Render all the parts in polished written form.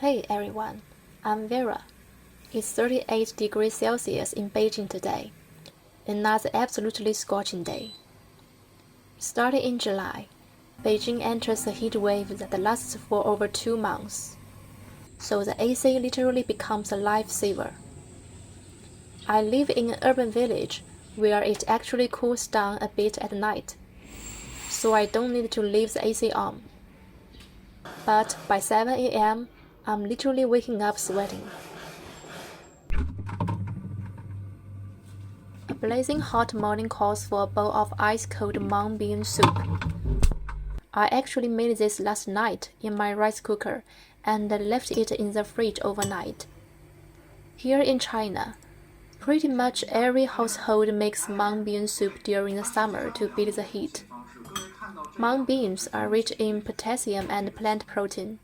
Hey everyone, I'm Vera. It's 38 degrees Celsius in Beijing today. Another absolutely scorching day. Starting in July, Beijing enters a heat wave that lasts for over 2 months. So the AC literally becomes a lifesaver. I live in an urban village where it actually cools down a bit at night, so I don't need to leave the AC on. But by 7 a.m., I'm literally waking up sweating. A blazing hot morning calls for a bowl of ice-cold mung bean soup. I actually made this last night in my rice cooker and left it in the fridge overnight. Here in China, pretty much every household makes mung bean soup during the summer to beat the heat. Mung beans are rich in potassium and plant protein.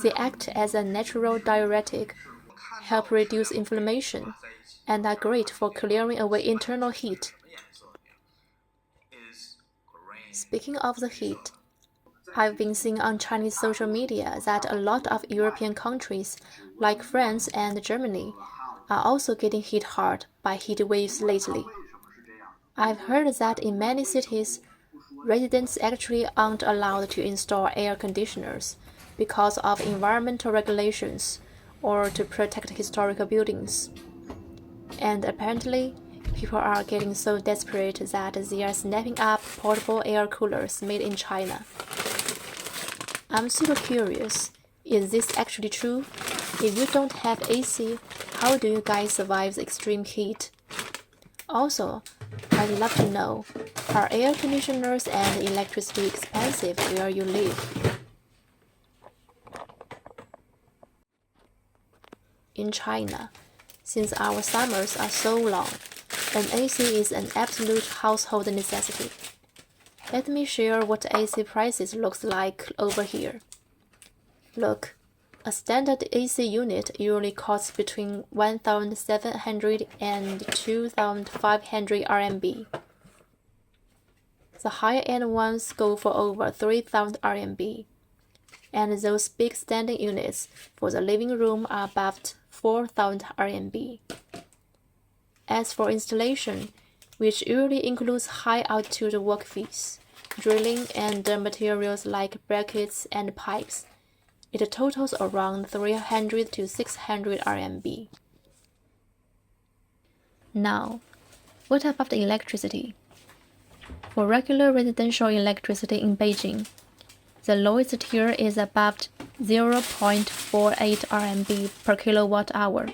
They act as a natural diuretic, help reduce inflammation, and are great for clearing away internal heat. Speaking of the heat, I've been seeing on Chinese social media that a lot of European countries, like France and Germany, are also getting hit hard by heat waves lately. I've heard that in many cities, residents actually aren't allowed to install air conditioners because of environmental regulations or to protect historical buildings. And apparently, people are getting so desperate that they are snapping up portable air coolers made in China. I'm super curious, is this actually true? If you don't have AC, how do you guys survive the extreme heat? Also, I'd love to know, are air conditioners and electricity expensive where you live? In China, since our summers are so long, an AC is an absolute household necessity. Let me share what AC prices looks like over here. Look, a standard AC unit usually costs between 1,700 and 2,500 RMB. The higher-end ones go for over 3,000 RMB, and those big standing units for the living room are above 4,000 RMB. As for installation, which usually includes high-altitude work fees, drilling, and materials like brackets and pipes, it totals around 300 to 600 RMB. Now, what about electricity? For regular residential electricity in Beijing, the lowest tier is about 0.48 RMB per kilowatt hour,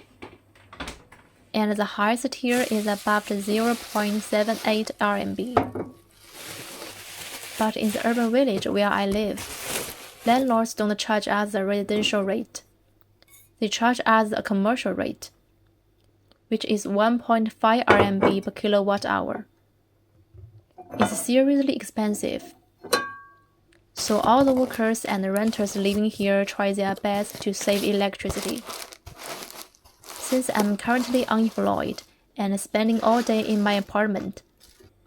and the highest tier is above 0.78 RMB. But in the urban village where I live, landlords don't charge us the residential rate. They charge us a commercial rate, which is 1.5 RMB per kilowatt hour. It's seriously expensive. So all the workers and renters living here try their best to save electricity. Since I'm currently unemployed and spending all day in my apartment,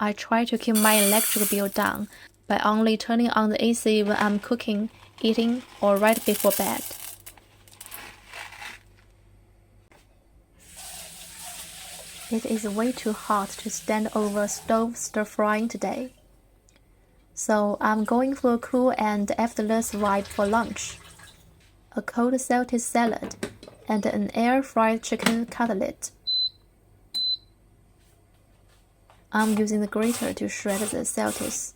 I try to keep my electric bill down by only turning on the AC when I'm cooking, eating, or right before bed. It is way too hot to stand over a stove stir-frying today. So I'm going for a cool and effortless vibe for lunch. A cold salted salad and an air-fried chicken cutlet. I'm using the grater to shred the salters.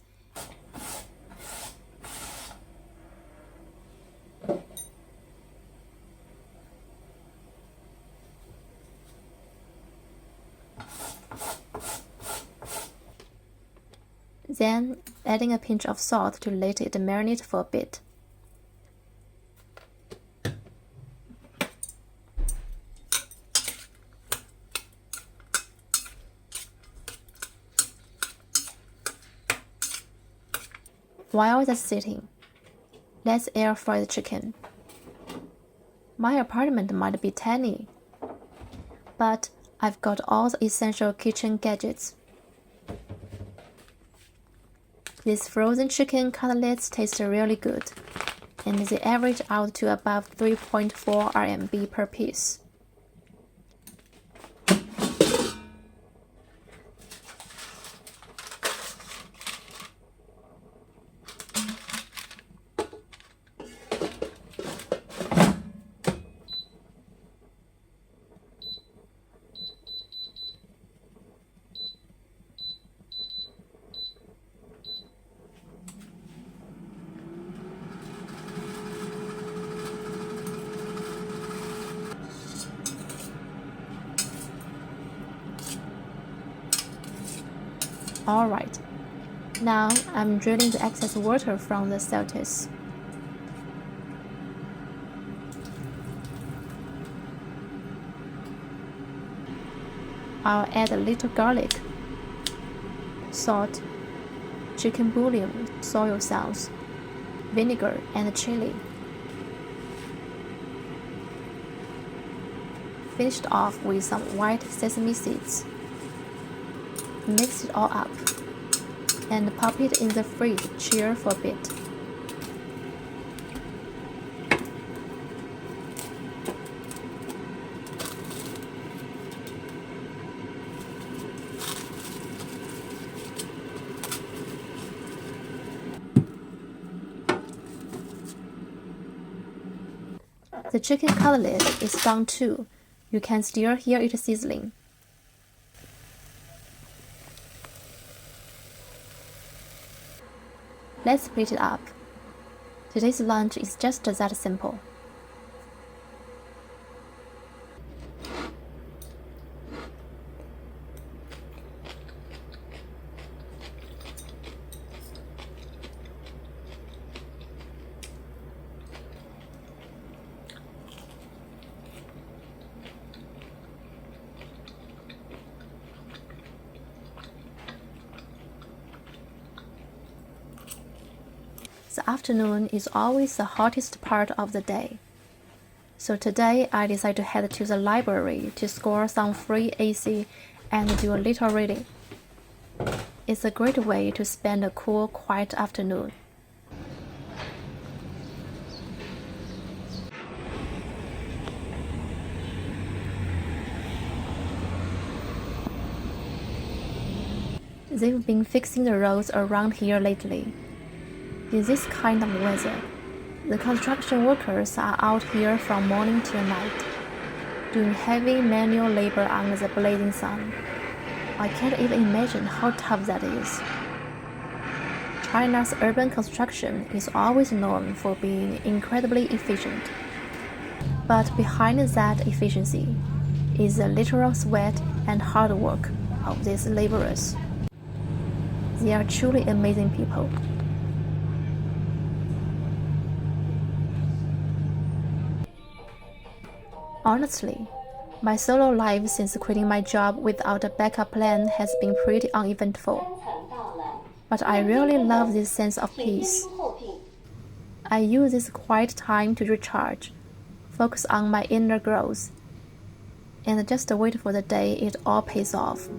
Then, adding a pinch of salt to let it marinate for a bit. While that's sitting, let's air fry the chicken. My apartment might be tiny, but I've got all the essential kitchen gadgets. These frozen chicken cutlets taste really good, and they average out to above 3.4 RMB per piece. Alright, now I'm drilling the excess water from the lettuce. I'll add a little garlic, salt, chicken bouillon, soy sauce, vinegar, and chili. Finished off with some white sesame seeds. Mix it all up and pop it in the fridge to chill for a bit. The chicken cutlet is done too. You can still hear it sizzling. Let's split it up. Today's lunch is just that simple. The afternoon is always the hottest part of the day. So today I decided to head to the library to score some free AC and do a little reading. It's a great way to spend a cool, quiet afternoon. They've been fixing the roads around here lately. In this kind of weather, the construction workers are out here from morning till night, doing heavy manual labor under the blazing sun. I can't even imagine how tough that is. China's urban construction is always known for being incredibly efficient. But behind that efficiency is the literal sweat and hard work of these laborers. They are truly amazing people. Honestly, my solo life since quitting my job without a backup plan has been pretty uneventful. But I really love this sense of peace. I use this quiet time to recharge, focus on my inner growth, and just wait for the day it all pays off.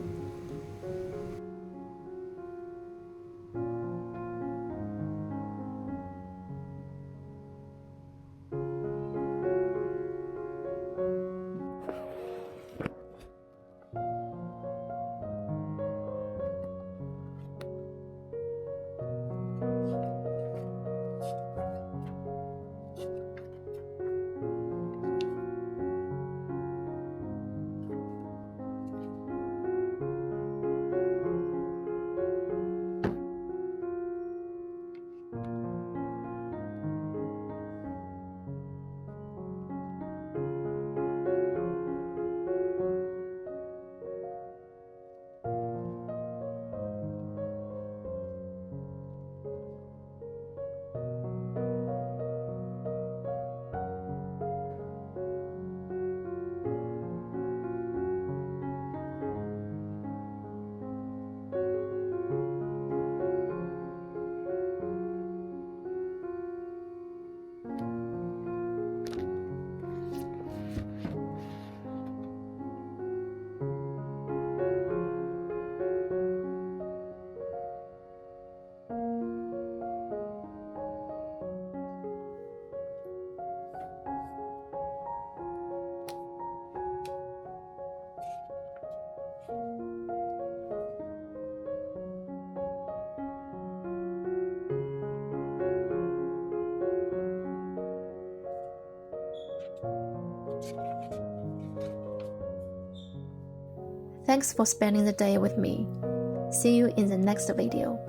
Thanks for spending the day with me. See you in the next video.